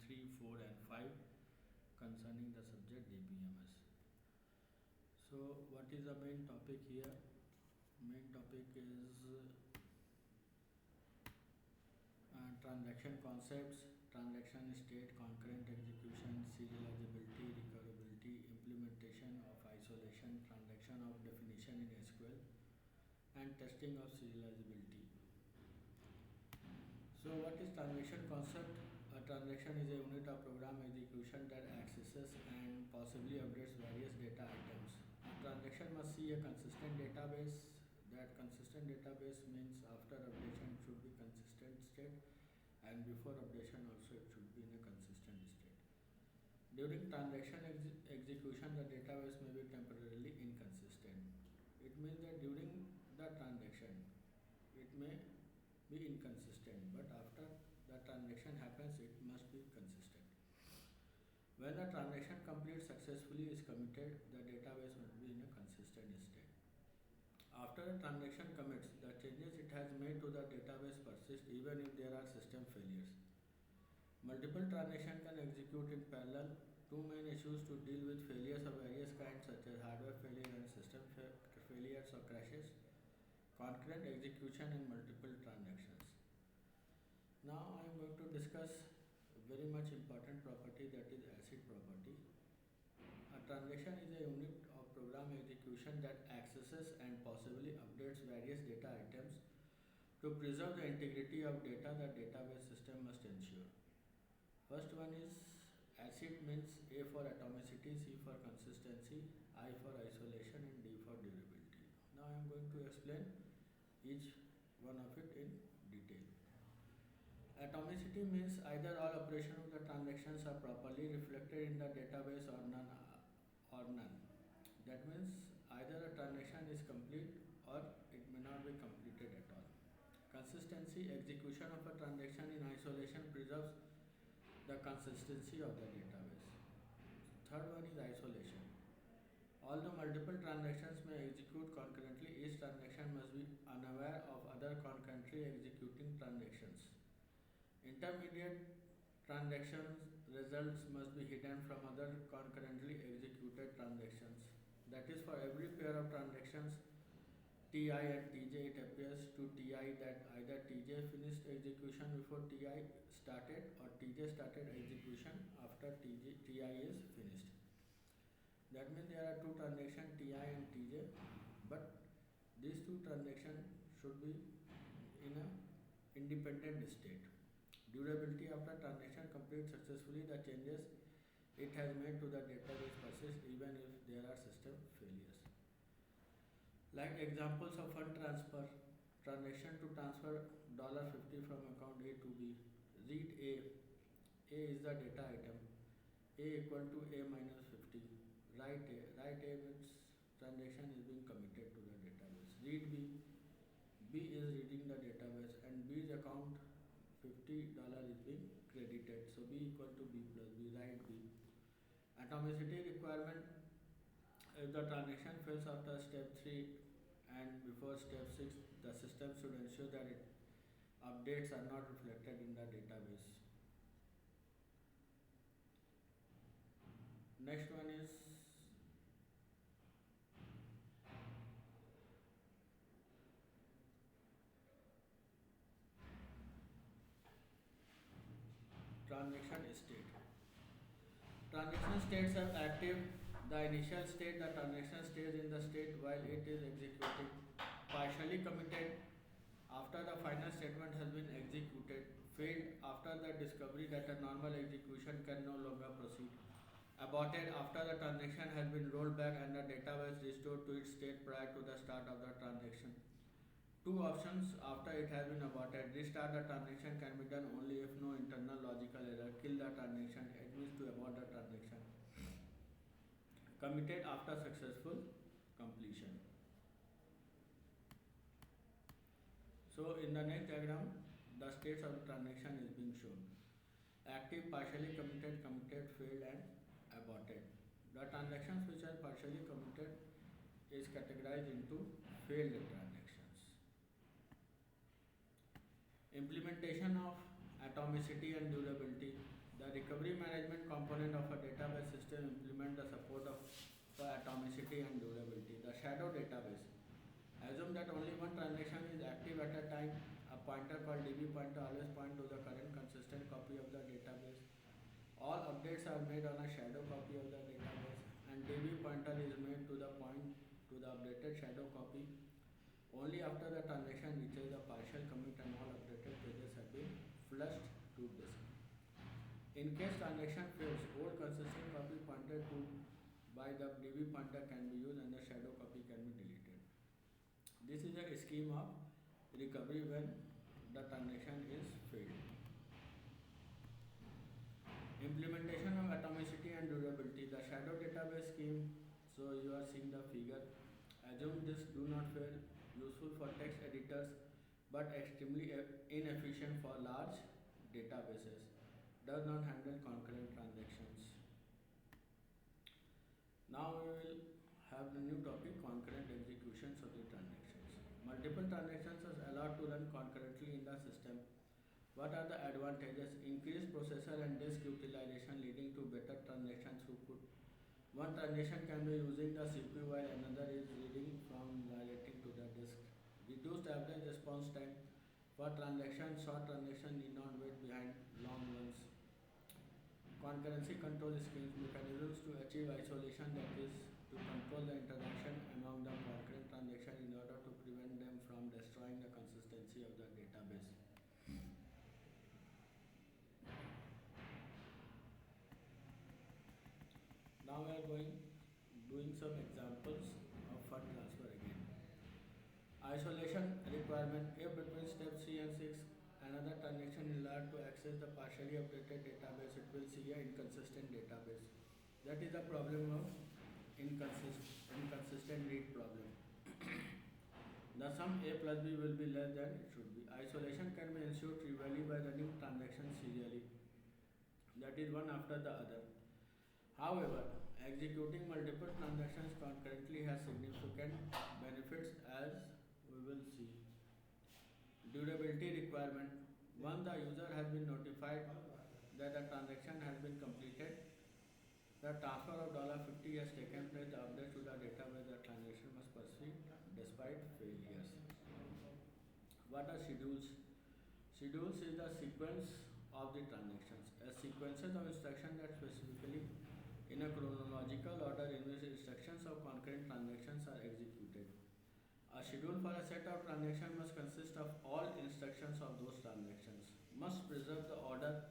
3, 4 and 5 concerning the subject DBMS. So what is the main topic here? Main topic is transaction concepts, transaction state, concurrent execution, serializability, recoverability, implementation of isolation, transaction of definition in SQL, and testing of serializability. So what is transaction concept? A transaction is a unit of program execution that accesses and possibly updates various data items. A transaction must see a consistent database. That consistent database means after updation it should be consistent state, and before updation also it should be in a consistent state. During transaction execution, the database may be temporarily inconsistent. It means that during the transaction it may be inconsistent, but after the transaction happens it must be consistent. When the transaction completes successfully is committed, the database must be in a consistent state. After a transaction commits, the changes it has made to the database persist even if there are system failures. Multiple transactions can execute in parallel. Two main issues to deal with failures of various kinds such as hardware failure and system failures or crashes, concurrent execution and multiple transactions. Now I am going to discuss a very much important property, that is ACID property. A transaction is a unit of program execution that accesses and possibly updates various data items. To preserve the integrity of data, the database system must ensure. First one is ACID, means A for atomicity, C for consistency, I for isolation and D for durability. Now I am going to explain each one of it in detail. Atomicity means either all operations of the transactions are properly reflected in the database or none. That means either a transaction is complete or it may not be completed at all. Consistency, execution of a transaction in isolation preserves the consistency of the database. Third one is isolation. Although multiple transactions may execute concurrently, each transaction must be unaware of other concurrently executing transactions. Intermediate transactions results must be hidden from other concurrently executed transactions. That is, for every pair of transactions Ti and Tj, it appears to Ti that either Tj finished execution before Ti started or Tj started execution after Ti is finished. That means there are two transactions Ti and Tj, but these two transactions should be in an independent state. Durability, after transaction completes successfully, the changes it has made to the database persist even if there are system failures. Like examples of fund transfer, transaction to transfer $50 from account A to B. Read A is the data item, A equal to A minus 50. Write A means transaction is being committed to the database. Read B is reading the database and B's account $50 is being credited. So B equal to B plus B, write B. Atomicity requirement, if the transaction fails after step 3 and before step 6, the system should ensure that updates are not reflected in the database. Next one is transaction state. Transaction states are active. The initial state, the transaction stays in the state while it is executing. Partially committed, after the final statement has been executed. Failed, after the discovery that a normal execution can no longer proceed. Aborted, after the transaction has been rolled back and the database restored to its state prior to the start of the transaction. Two options after it has been aborted. Restart the transaction can be done only if no internal logical error. Kill the transaction, it means to abort the transaction. Committed, after successful completion. So in the next diagram, the states of the transaction is being shown. Active, partially committed, committed, failed and aborted. The transactions which are partially committed is categorized into failed transactions. Implementation of atomicity and durability. The The recovery management component of a database system implement the support of for atomicity and durability. The shadow database. Assume that only one transaction is active at a time. A pointer called DB pointer always point to the current consistent copy of the database. All updates are made on a shadow copy of the database, and DB pointer is made to the point to the updated shadow copy only after the transaction reaches the partial commit and all updated pages have been flushed to disk. In case transaction fails, old consistent copy pointed to by the DB pointer can be used and the shadow copy can be deleted. This is a scheme of recovery when the transaction is failed. Implementation of atomicity and durability. The shadow database scheme, so you are seeing the figure. Assume this do not fail, useful for text editors but extremely inefficient for large databases. Does not handle concurrent transactions. Now we will have the new topic, concurrent executions of the transactions. Multiple transactions are allowed to run concurrently in the system. What are the advantages? Increased processor and disk utilization leading to better transaction throughput. One transaction can be using the CPU while another is reading from relating to the disk. Reduced average response time. For transactions, short transactions need not wait behind long ones. Concurrency control schemes, mechanisms to achieve isolation, that is to control the interaction among the concurrent transactions in order to prevent them from destroying the consistency of the database. Now we are doing some examples of fund transfer again. Isolation requirement. If between step 3 and 6 another transaction is allowed to access the partially updated database, it will see an inconsistent database. That is the problem of inconsistent read problem. The sum A plus B will be less than it should be. Isolation can be ensured trivially by running transactions serially, that is one after the other. However, executing multiple transactions concurrently has significant benefits, as we will see. Durability requirement. Once the user has been notified that the transaction has been completed, the transfer of $50 has taken place, the update to the database, the transaction must proceed despite failures. What are schedules? Schedules is the sequence of the transactions. A sequences of instructions that specifically in a chronological order in which instructions of concurrent transactions are executed. A schedule for a set of transactions must consist of all instructions of those transactions. Must preserve the order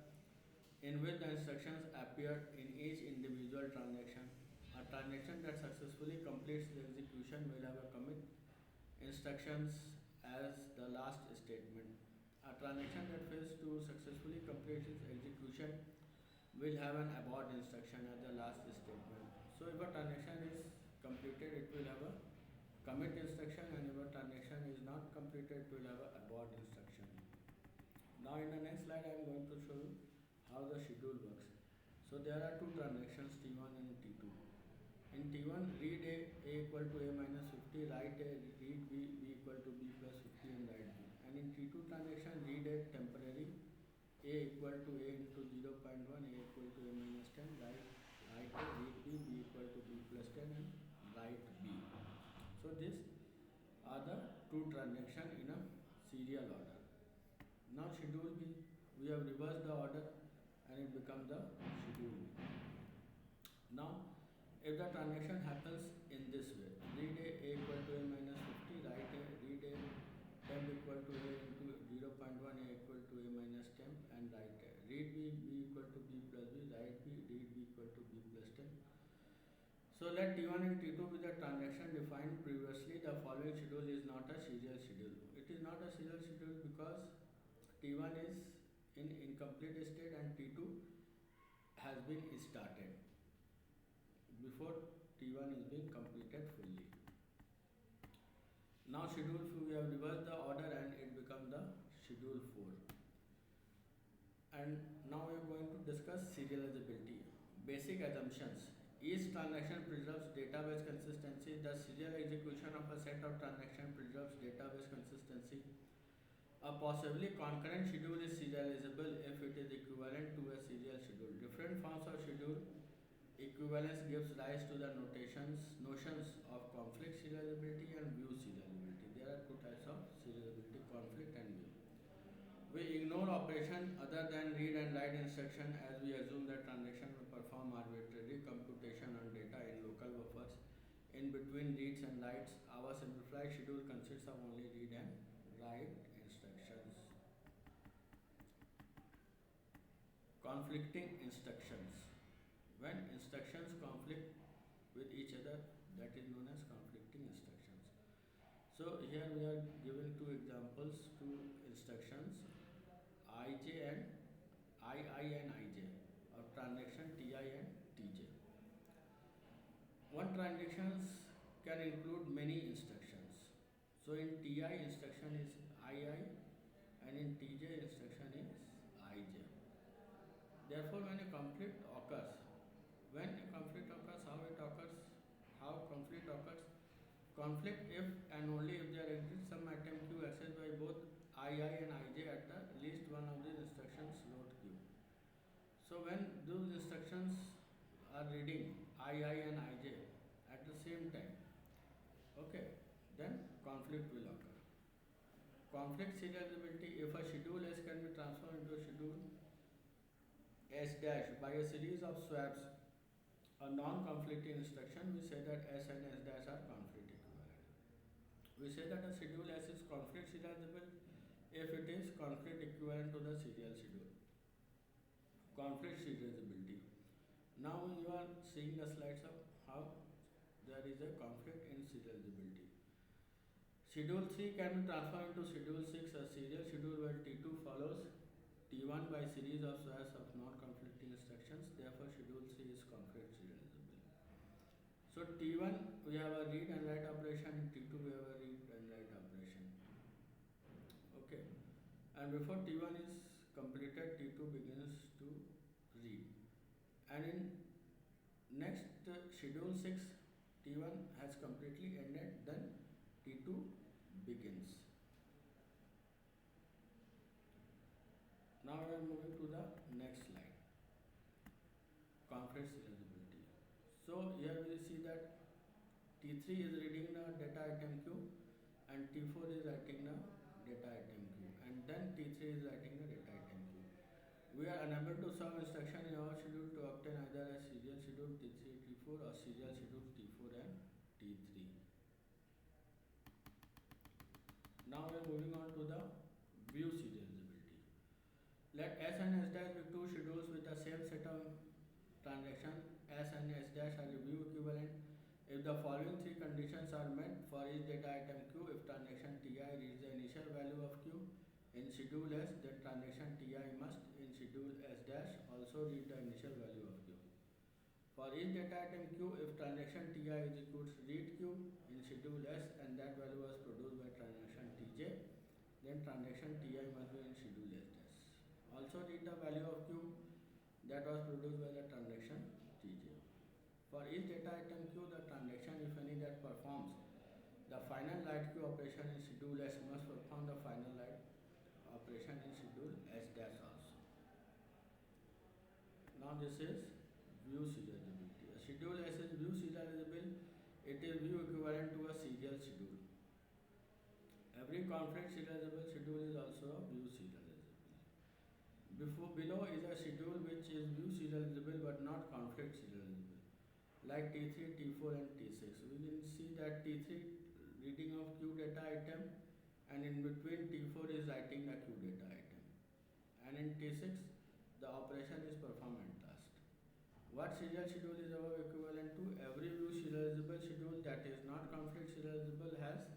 in which the instructions appear in each individual transaction. A transaction that successfully completes the execution will have a commit instructions as the last statement. A transaction that fails to successfully complete its execution will have an abort instruction as the last statement. So if a transaction is completed, it will have a commit instruction, and if a transaction is not completed, it will have an abort instruction. Now in the next slide I am going to show you how the schedule works. So there are two transactions, T1 and T2. In T1, read A equal to A minus 50, write A, read B equal to B plus 50 and write B. And in T2 transaction, read A temporary, A equal to A into 0.1, A equal to A minus 10, write A, read B equal to B plus 10 and write B. So these are the two transactions in a serial order. Now schedule B, we have reversed the order and it becomes the schedule B. Now if the transaction happens in this way, read A equal to A minus 50, write A, read A temp equal to A into 0.1, A equal to A minus temp and write A, read B equal to B plus B, write B, read B equal to B plus 10. So let T1 and T2 be the transaction defined previously. The following schedule is not a serial schedule. It is not a serial schedule because T1 is in incomplete state and T2 has been started before T1 is being completed fully. Now schedule 4, we have reversed the order and it becomes the schedule 4. And now we are going to discuss serializability. Basic assumptions. Each transaction preserves database consistency. The serial execution of a set of transactions preserves database consistency. A possibly concurrent schedule is serializable if it is equivalent to a serial schedule. Different forms of schedule equivalence gives rise to the notions of conflict serializability and view serializability. There are two types of serializability: conflict and view. We ignore operation other than read and write instruction as we assume that transaction will perform arbitrary computation on data in local buffers in between reads and writes. Our simplified schedule consists of only read and write instructions. Conflicting instructions. When instructions conflict with each other, that is known as conflicting instructions. So here we are given two examples, two instructions, IJ and II and IJ, or transaction TI and TJ. One transactions can include many instructions. So in TI instruction is II and in TJ instruction is IJ. Therefore, when a conflict occurs, how it occurs, how conflict occurs? Conflict if and only if there exists some item Q accessed by both II and IJ at the least one of these instructions load Q. So when those instructions are reading II and IJ at the same time, okay, then conflict will occur. Conflict serializability: if a schedule S can be transformed into a schedule S dash by a series of swaps, a non-conflicting instruction, we say that S and S dash are conflict equivalent. We say that a schedule S is conflict serializable if it is conflict equivalent to the serial schedule. Conflict serializability. Now you are seeing the slides of how there is a conflict in serializability. Schedule 3 can be transformed into Schedule 6, a serial schedule where T2 follows T1 by series of swaps of non-conflicting instructions. Therefore, Schedule 3 is conflict serializable. So T1 we have a read and write operation, in T2 we have a read and write operation. Okay, and before T1 is completed, T2 begins to read, and in next Schedule 6, T1 has completely ended, then T2 begins. Now we are moving to the next slide. Conflict serializability. So here we see that T3 is reading the data item Q and T4 is writing the data item Q, and then T3 is writing the data item Q. We are unable to solve instruction in our schedule to obtain either a serial schedule T3 T4 or serial schedule T4 and T3. Now we are moving on to the view serializability. Let S and S dash be two schedules with the same set of transactions. S and S dash are view equivalent if the following three conditions are met for each data item Q. If transaction Ti reads the initial value of Q in schedule S, then transaction Ti must in schedule S dash also read the initial value of Q. For each data item Q, if transaction Ti is equals read Q in schedule S and that value was produced by transaction Tj, then transaction Ti must be in schedule S dash. Also read the value of Q that was produced by the transaction Tj. For each data item Q, the transaction, if any, that performs the final write Q operation in schedule S must perform the final write operation in schedule S dash also. Now this is view serializability. A schedule S is view serializable. It is view equivalent to a serial schedule. Every conflict serializable schedule is also a view serializable. Below is a schedule which is view serializable but not conflict serializable, like T3, T4 and T6. We will see that T3 reading of Q data item, and in between T4 is writing the Q data item, and in T6 the operation is performed at last. What serial schedule is our equivalent to? Every view serializable schedule that is not conflict serializable has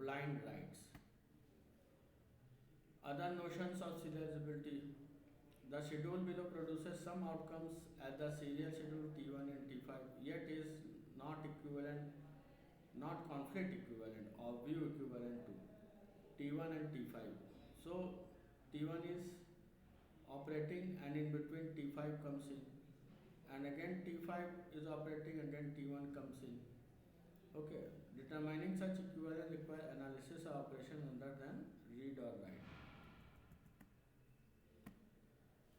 blind writes. Other notions of serializability. The schedule below produces some outcomes as the serial schedule T1 and T5, yet is not equivalent, not conflict equivalent or view equivalent to T1 and T5. So T1 is operating and in between T5 comes in, and again T5 is operating, again T1 comes in. Okay, determining such equivalence requires analysis of operation other than read or write.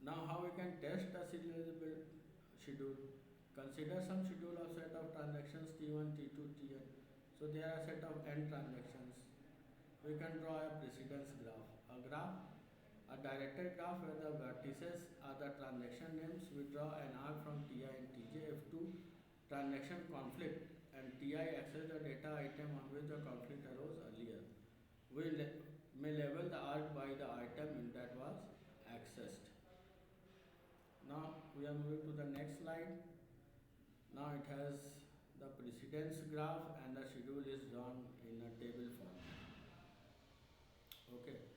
Now, how we can test the serializable schedule? Consider some schedule of set of transactions T1, T2, Tn. So there are set of n transactions. We can draw a precedence graph. A directed graph where the vertices are the transaction names. We draw an arc from Ti and Tj if two transaction conflict and Ti access the data item on which the conflict arose earlier. We may label the arc by the item that was accessed. Now we are moving to the next slide. Now it has the precedence graph and the schedule is drawn in a table format. Okay.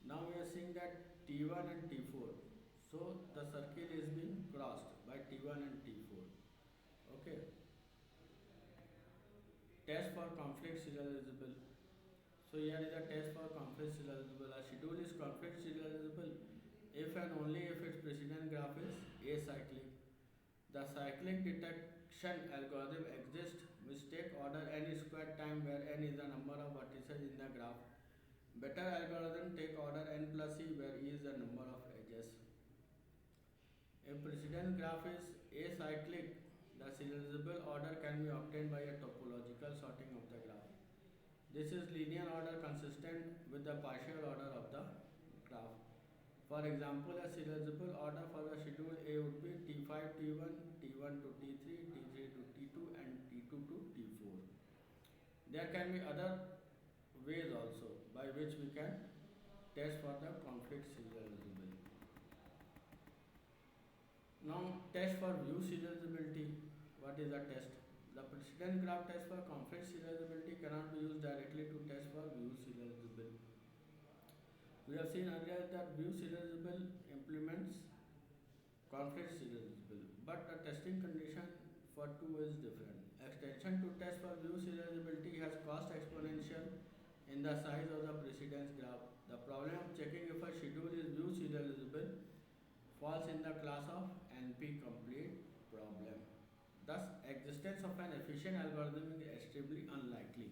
Now we are seeing that T1 and T4. So the circle is being crossed by T1 and T4. Okay. Test for conflict serializable. So here is a test for conflict serializable. A schedule is conflict serializable if and only if its precedence graph is acyclic. The cyclic detection algorithm exists. We take order n squared time where n is the number of vertices in the graph. Better algorithm take order n plus e where e is the number of edges. If precedence graph is acyclic, the serializable order can be obtained by a topological sorting of the graph. This is linear order consistent with the partial order of the graph. For example, a serializable order for the schedule A would be T5 T1, T1 to T3, T3 to T2 and T2 to T4. There can be other ways also by which we can test for the conflict serializability. Now test for view serializability. What is the test? The precedence graph test for conflict serializability cannot be used directly to test for view serializability. We have seen earlier that view serializable implements conflict serializable, but the testing condition for two is different. Extension to test for view serializability has cost exponential in the size of the precedence graph. The problem of checking if a schedule is view serializable falls in the class of NP-complete problem. Thus, existence of an efficient algorithm is extremely unlikely.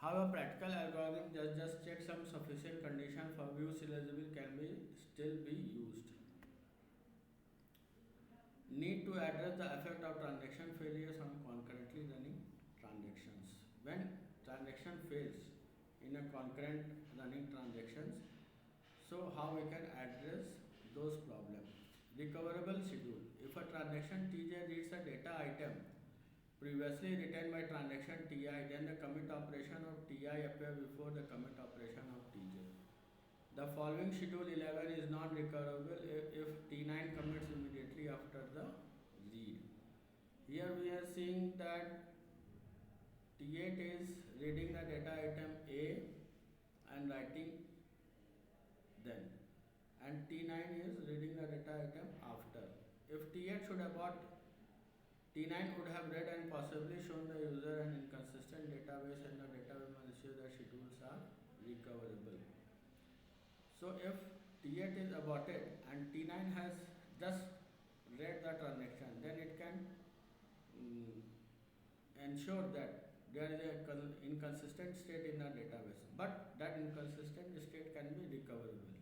However, practical algorithm just check some sufficient condition for view serializable can still be used. Need to address the effect of transaction failures on concurrently running transactions. When transaction fails in a concurrent running transactions, so how we can address those problems? Recoverable schedule. If a transaction Tj reads a data item previously written by transaction Ti, then the commit operation of Ti appear before the commit operation of Tj. The following schedule 11 is not recoverable if T9 commits immediately after the read. Here we are seeing that T8 is reading the data item A and writing then, and T9 is reading the data item after. If T8 should abort, T9 would have read and possibly shown the user an inconsistent database, and the database will ensure that schedules are recoverable. So if T8 is aborted and T9 has just read the transaction, then it can ensure that there is an inconsistent state in the database, but that inconsistent state can be recoverable.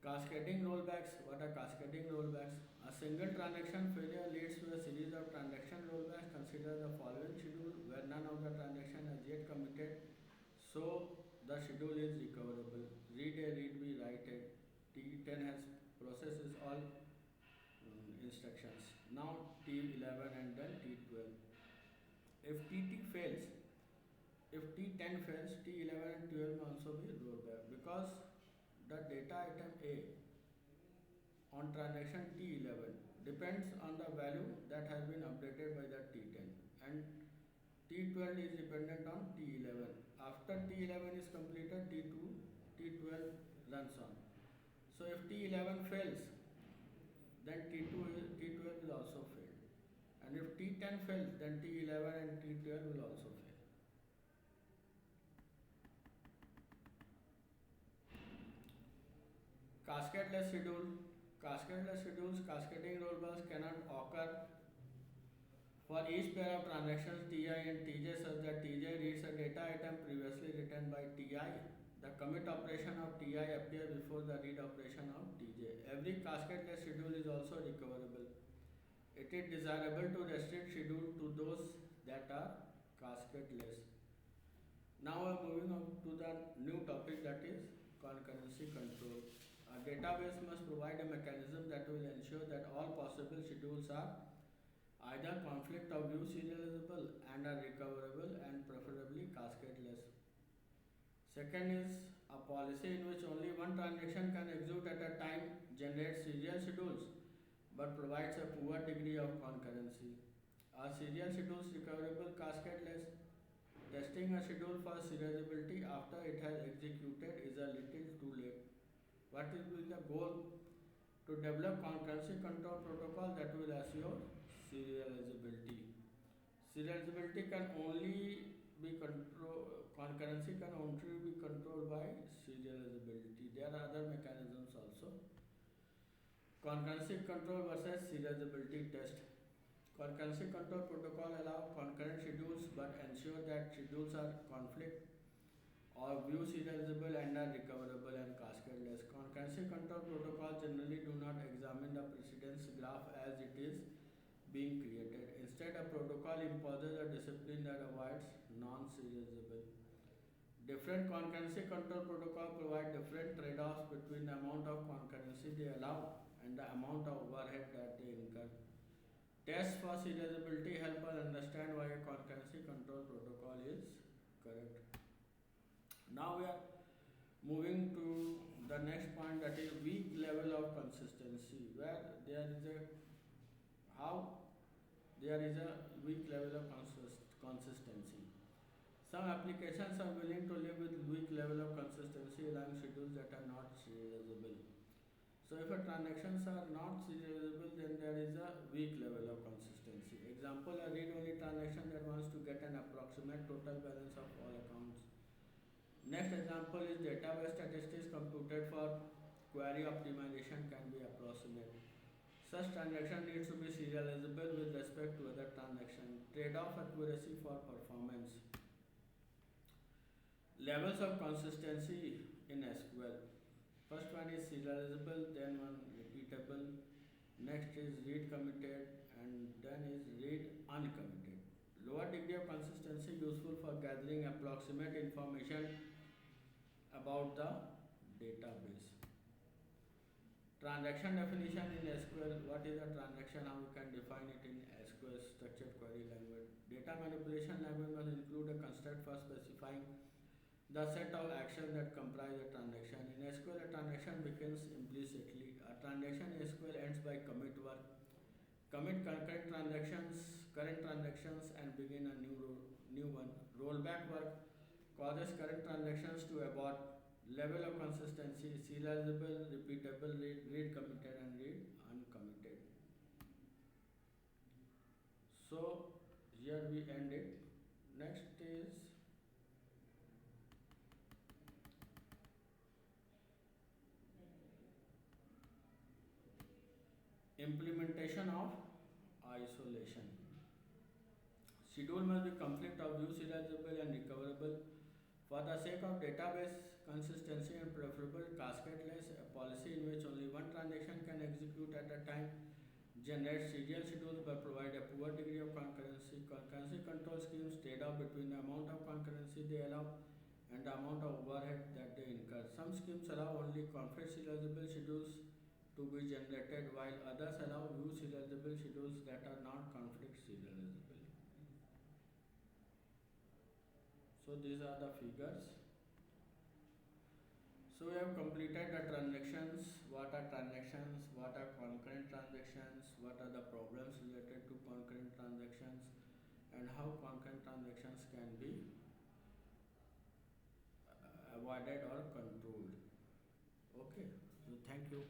Cascading rollbacks. What are cascading rollbacks? A single transaction failure leads to a series of transaction rollbacks. Consider the following schedule where none of the transaction has yet committed, so the schedule is recoverable. Read A, read B, write A. T10 has processes all instructions. Now T11 and then T12. If T10 fails, T11 and 12 will also be rollback because the data item A on transaction T11 depends on the value that has been updated by the T10, and T12 is dependent on T11. After T11 is completed, T12 runs on. So if T11 fails, then T12 will also fail, and if T10 fails, then T11 and T12 will also fail. Cascadeless schedule. Cascadeless schedules, cascading rollbacks cannot occur for each pair of transactions Ti and Tj such that Tj reads a data item previously written by Ti. The commit operation of Ti appears before the read operation of Tj. Every cascade-less schedule is also recoverable. It is desirable to restrict schedule to those that are cascade-less. Now we are moving on to the new topic, that is concurrency control. A database must provide a mechanism that will ensure that all possible schedules are either conflict of view serializable and are recoverable and preferably cascadeless. Second is a policy in which only one transaction can execute at a time generates serial schedules but provides a poor degree of concurrency. Are serial schedules recoverable cascadeless? Testing a schedule for serializability after it has executed is a little too late. What will be the goal? To develop concurrency control protocol that will assure serializability. Serializability can only be concurrency can only be controlled by serializability. There are other mechanisms also. Concurrency control versus serializability test. Concurrency control protocol allow concurrent schedules but ensure that schedules are conflict or view serializable and are recoverable and cascadeless. Concurrency control protocol generally do not examine the precedence graph as it is being created. Instead, a protocol imposes a discipline that avoids non-serializable. Different concurrency control protocols provide different trade-offs between the amount of concurrency they allow and the amount of overhead that they incur. Tests for serializability help us understand why a concurrency control protocol is correct. Now we are moving to the next point, that is weak level of consistency, where there is a weak level of consistency. Some applications are willing to live with weak level of consistency allowing schedules that are not serializable. So if a transactions are not serializable, then there is a weak level of consistency. Example, a read-only transaction that wants to get an approximate total balance of all accounts. Next example is database statistics computed for query optimization can be approximate. Such transaction needs to be serializable with respect to other transaction. Trade-off accuracy for performance. Levels of consistency in SQL. First one is serializable, then one repeatable, next is read committed, and then is read uncommitted. Lower degree of consistency useful for gathering approximate information about the database. Transaction definition in SQL. What is a transaction? How we can define it in SQL structured query language? Data manipulation language must include a construct for specifying the set of actions that comprise a transaction. In SQL, a transaction begins implicitly. A transaction in SQL ends by commit work. Commit concurrent transactions, current transactions, and begin a new one. Rollback work causes current transactions to abort. Level of consistency: serializable, repeatable, read committed, and read uncommitted. So here we end it. Next is implementation of isolation. Schedule must be conflict of view serializable and recoverable. For the sake of database consistency and preferable cascadeless, a policy in which only one transaction can execute at a time generates serial schedules but provide a poor degree of concurrency. Concurrency control schemes trade off between the amount of concurrency they allow and the amount of overhead that they incur. Some schemes allow only conflict serializable schedules to be generated, while others allow view serializable schedules that are not conflict serializable. So these are the figures. So we have completed the transactions. What are transactions? What are concurrent transactions? What are the problems related to concurrent transactions? And how concurrent transactions can be avoided or controlled. Okay. So thank you.